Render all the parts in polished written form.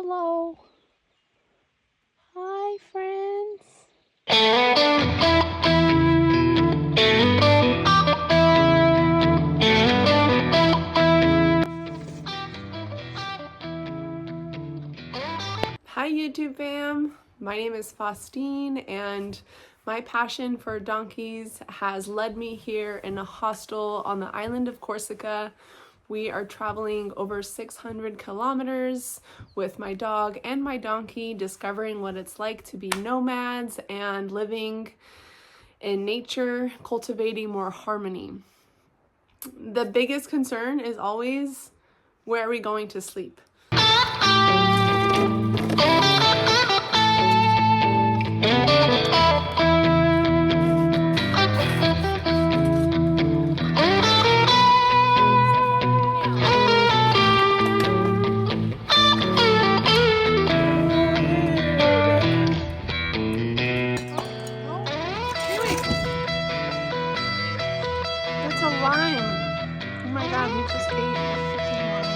Hello. Hi, friends. Hi, YouTube fam. My name is Faustine, and my passion for donkeys has led me here in a hostel on the island of Corsica. We are traveling over 600 kilometers with my dog and my donkey, discovering what it's like to be nomads and living in nature, cultivating more harmony. The biggest concern is always, where are we going to sleep? That's a lime. Oh my god, we just ate a freaking lime.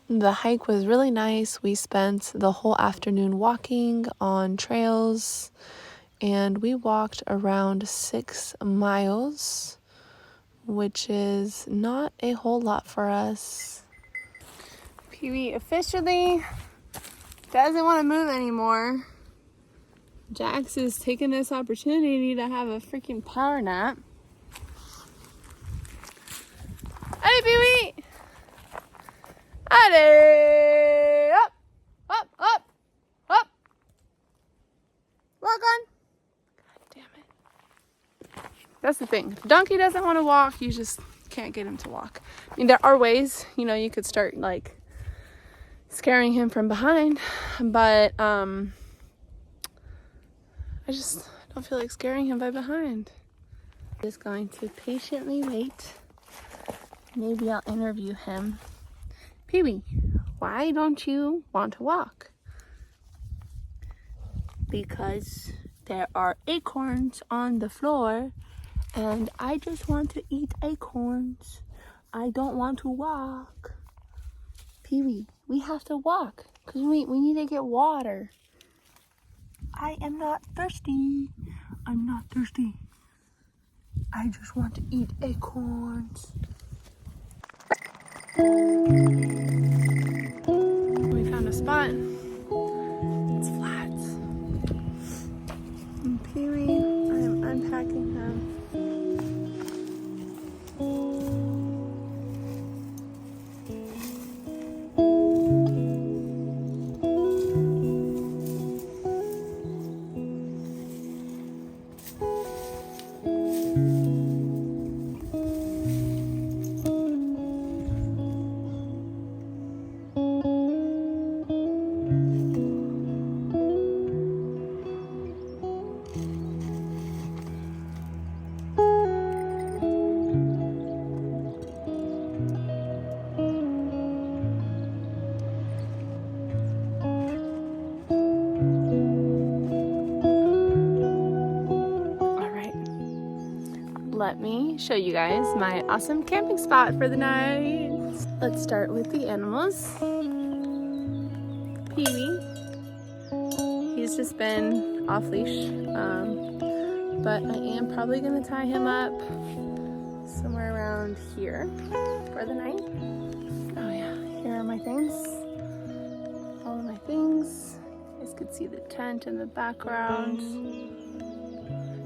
The hike was really nice. We spent the whole afternoon walking on trails, and we walked around 6 miles, which is not a whole lot for us. Pee-wee officially doesn't want to move anymore. Jax is taking this opportunity to have a freaking power nap. Hey, Pee-wee! Hey! Up! Up! Up! Up! Walk on! God damn it. That's the thing. If a donkey doesn't want to walk, you just can't get him to walk. I mean, there are ways, you could start, scaring him from behind, but, I just don't feel like scaring him by behind. Just going to patiently wait. Maybe I'll interview him. Pee-wee, why don't you want to walk? Because there are acorns on the floor, and I just want to eat acorns. I don't want to walk. Pee-wee, we have to walk because we need to get water. I am not thirsty. I'm not thirsty. I just want to eat acorns. We found a spot. It's flat. And Pee-wee, I am unpacking him. Let me show you guys my awesome camping spot for the night. Let's start with the animals. Pee-wee, he's just been off leash, but I am probably gonna tie him up somewhere around here for the night. Oh yeah, here are my things. All of my things. You guys could see the tent in the background.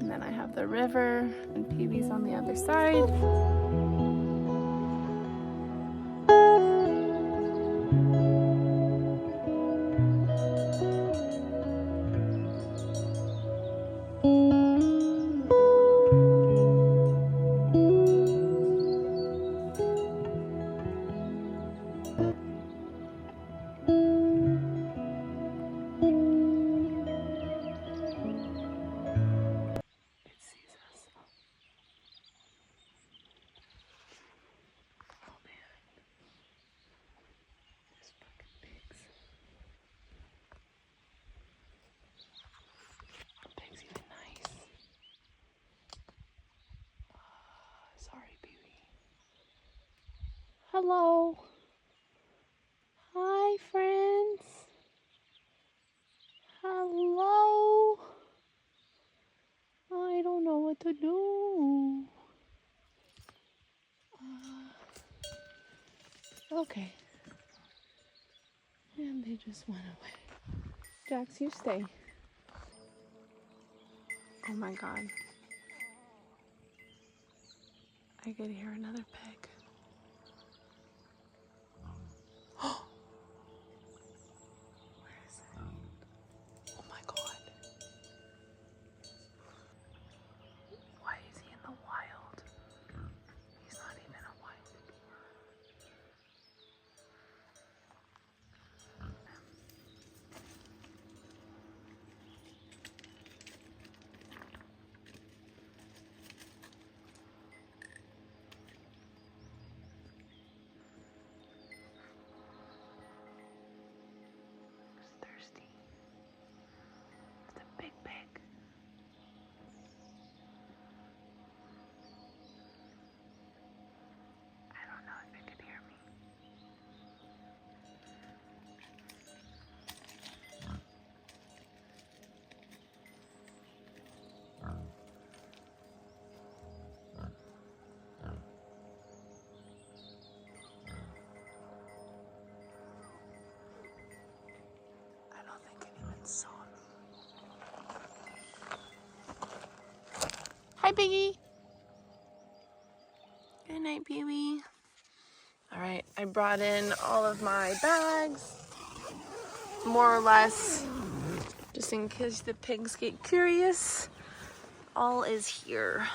And then I have the river, and Pee-wee's on the other side. Hello. Hi, friends. Hello. I don't know what to do. Okay. And they just went away. Jax, you stay. Oh my god. I could hear another pig. Where is it? Oh my god. Why is he in the wild? He's not even a wild boar. He's thirsty. It's a big pig. I don't know if it could hear me. I don't think it even saw me. Hi, Piggy. Good night, baby. All right, I brought in all of my bags, more or less, just in case the pigs get curious. All is here.